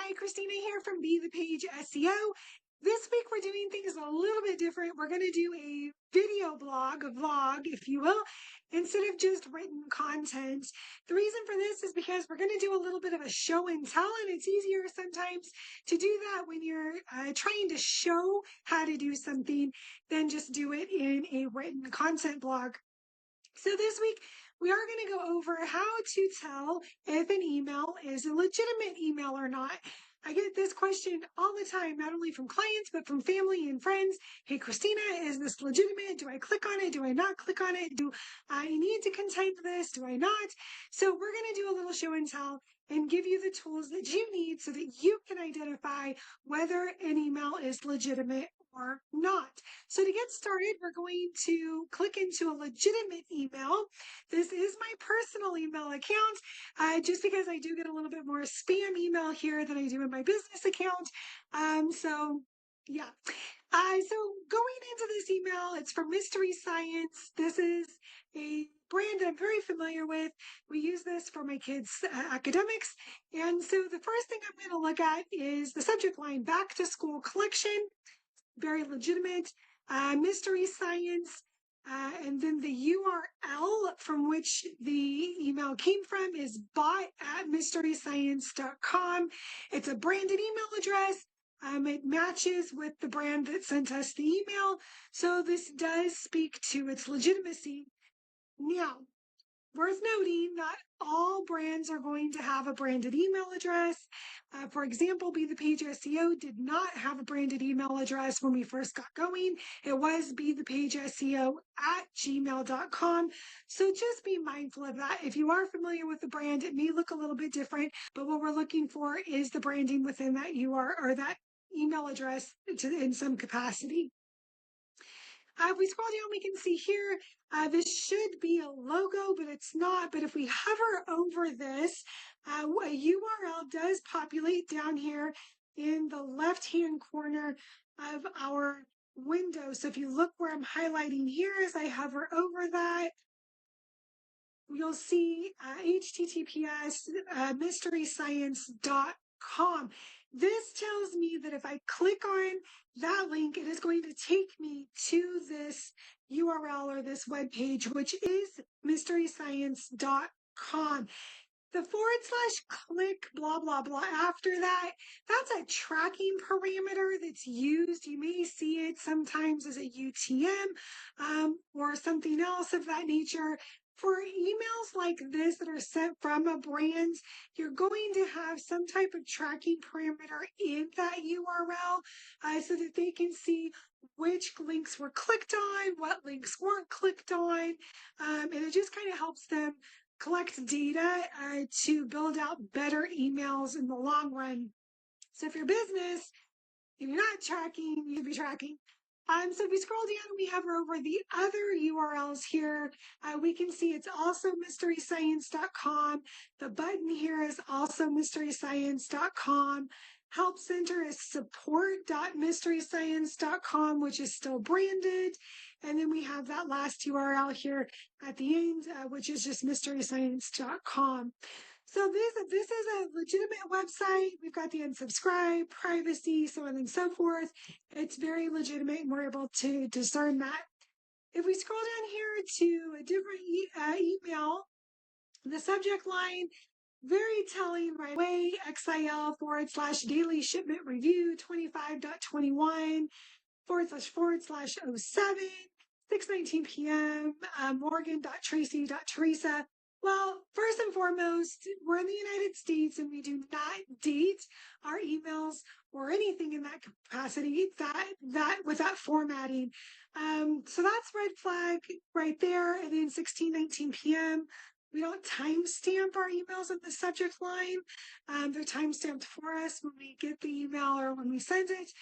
Hi, Christina here from Be the Page SEO. This week we're doing things a little bit different. We're going to do a video blog, a vlog, if you will, instead of just written content. The reason for this is because we're going to do a little bit of a show and tell, and it's easier sometimes to do that when you're trying to show how to do something than just do it in a written content blog. So this week, we are going to go over how to tell if an email is a legitimate email or not. I get this question all the time, not only from clients, but from family and friends. Hey, Christina, is this legitimate? Do I click on it? Do I not click on it? Do I need to content this? Do I not? So we're going to do a little show and tell and give you the tools that you need so that you can identify whether an email is legitimate or not. So to get started, we're going to click into a legitimate email. This is my personal email account, just because I do get a little bit more spam email here than I do in my business account. So yeah. So going into this email, it's from Mystery Science. This is a brand that I'm very familiar with. We use this for my kids' academics. And so the first thing I'm going to look at is the subject line, Back to School Collection. Very legitimate. Mystery Science. And then the URL from which the email came from is bot@mysteryscience.com. It's a branded email address. It matches with the brand that sent us the email. So this does speak to its legitimacy. Now, worth noting, not all brands are going to have a branded email address. For example, Be the Page SEO did not have a branded email address when we first got going. It was bethepageseo@gmail.com. So just be mindful of that. If you are familiar with the brand, it may look a little bit different, but what we're looking for is the branding within that URL or that email address in some capacity. If we scroll down, we can see here, this should be a logo, but it's not. But if we hover over this, a URL does populate down here in the left-hand corner of our window. So if you look where I'm highlighting here, as I hover over that, you'll see https mysteryscience.com. This tells me that if I click on that link, it is going to take me to this URL or this web page, which is mysteryscience.com. The /click blah, blah, blah after that, that's a tracking parameter that's used. You may see it sometimes as a UTM or something else of that nature. For emails like this that are sent from a brand, you're going to have some type of tracking parameter in that URL so that they can see which links were clicked on, what links weren't clicked on, and it just kind of helps them collect data to build out better emails in the long run. So if your business, if you're not tracking, you should be tracking. So if we scroll down and we hover over the other URLs here, we can see it's also mysteryscience.com. The button here is also mysteryscience.com. Help Center is support.mysteryscience.com, which is still branded. And then we have that last URL here at the end, which is just mysteryscience.com. So this is a legitimate website. We've got the unsubscribe, privacy, so on and so forth. It's very legitimate, and we're able to discern that. If we scroll down here to a different email, the subject line, very telling right away, XIL /daily shipment review 25.21 //07, 6:19 p.m. Morgan.tracy.teresa. Well, first and foremost, we're in the United States and we do not date our emails or anything in that capacity, that with that formatting. So that's red flag right there. And then 16:19 p.m. We don't timestamp our emails in the subject line. They're timestamped for us when we get the email or when we send it.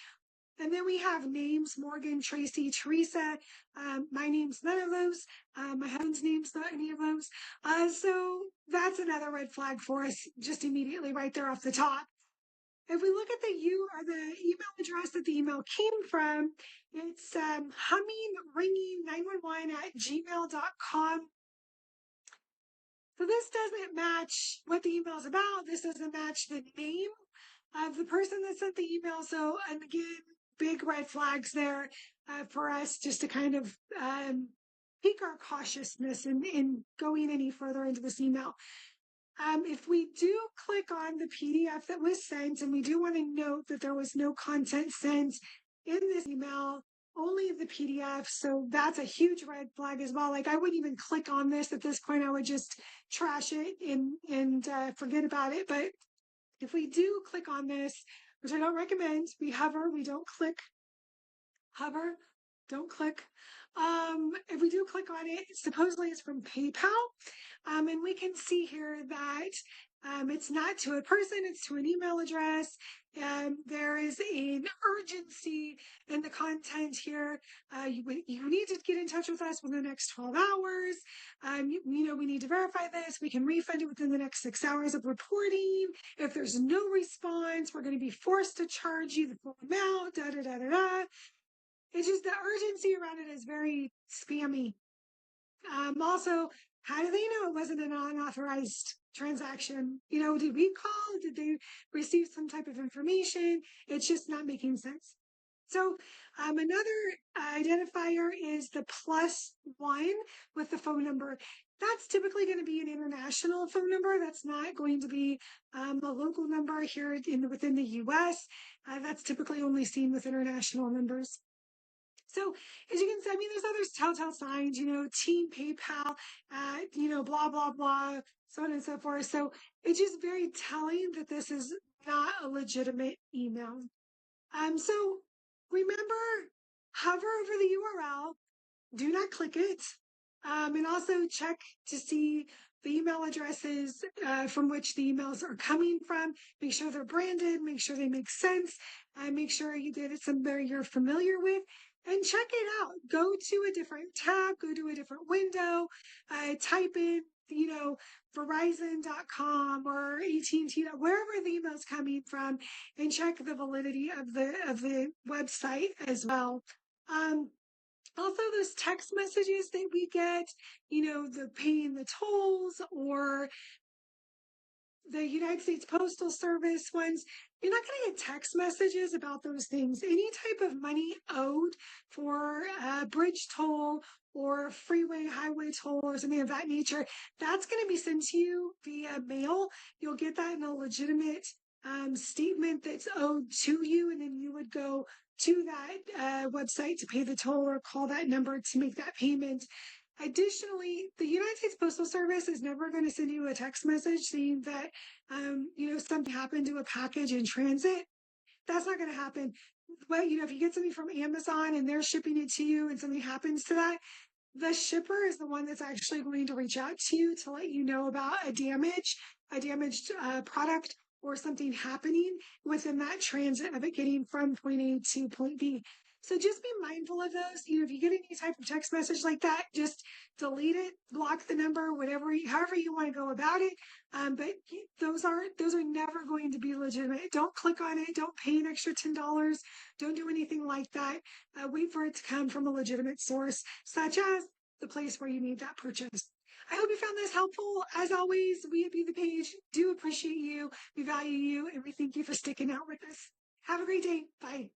And then we have names, Morgan, Tracy, Teresa. My name's none of those. My husband's name's not any of those. So that's another red flag for us just immediately right there off the top. If we look at the email address that the email came from, it's hummingringing911@gmail.com. So this doesn't match what the email is about. This doesn't match the name of the person that sent the email. So, and again, big red flags there for us just to kind of pique our cautiousness in going any further into this email. If we do click on the PDF that was sent, and we do want to note that there was no content sent in this email, only the PDF. So that's a huge red flag as well. Like I wouldn't even click on this at this point. I would just trash it and forget about it. But if we do click on this, which I don't recommend, we hover, we don't click, hover, don't click. If we do click on it, supposedly it's from PayPal. And we can see here that it's not to a person, it's to an email address. There is an urgency in the content here. You need to get in touch with us within the next 12 hours. We need to verify this. We can refund it within the next 6 hours of reporting. If there's no response, we're going to be forced to charge you the full amount, da da da da da. It's just the urgency around it is very spammy. Also, how do they know it wasn't an unauthorized transaction? Did we call? Did they receive some type of information? It's just not making sense. So another identifier is the +1 with the phone number. That's typically going to be an international phone number. That's not going to be a local number here within the US. That's typically only seen with international numbers. So as you can see, there's other telltale signs, team PayPal, blah, blah, blah, so on and so forth. So it's just very telling that this is not a legitimate email. So remember, hover over the URL, do not click it, and also check to see the email addresses from which the emails are coming from. Make sure they're branded, make sure they make sense, make sure that it's somebody you're familiar with. And check it out. Go to a different tab, go to a different window, type in, Verizon.com or AT&T, wherever the email's coming from, and check the validity of the website as well. Also, those text messages that we get, the paying the tolls or the United States Postal Service ones, you're not going to get text messages about those things. Any type of money owed for a bridge toll or freeway, highway toll or something of that nature, that's going to be sent to you via mail. You'll get that in a legitimate statement that's owed to you, and then you would go to that website to pay the toll or call that number to make that payment. Additionally, the United States Postal Service is never going to send you a text message saying that, something happened to a package in transit. That's not going to happen. But, if you get something from Amazon and they're shipping it to you and something happens to that, the shipper is the one that's actually going to reach out to you to let you know about a damaged product or something happening within that transit of it getting from point A to point B. So just be mindful of those. If you get any type of text message like that, just delete it, block the number, however you want to go about it. But those are never going to be legitimate. Don't click on it. Don't pay an extra $10. Don't do anything like that. Wait for it to come from a legitimate source, such as the place where you made that purchase. I hope you found this helpful. As always, we at Be the Page do appreciate you, we value you, and we thank you for sticking out with us. Have a great day. Bye.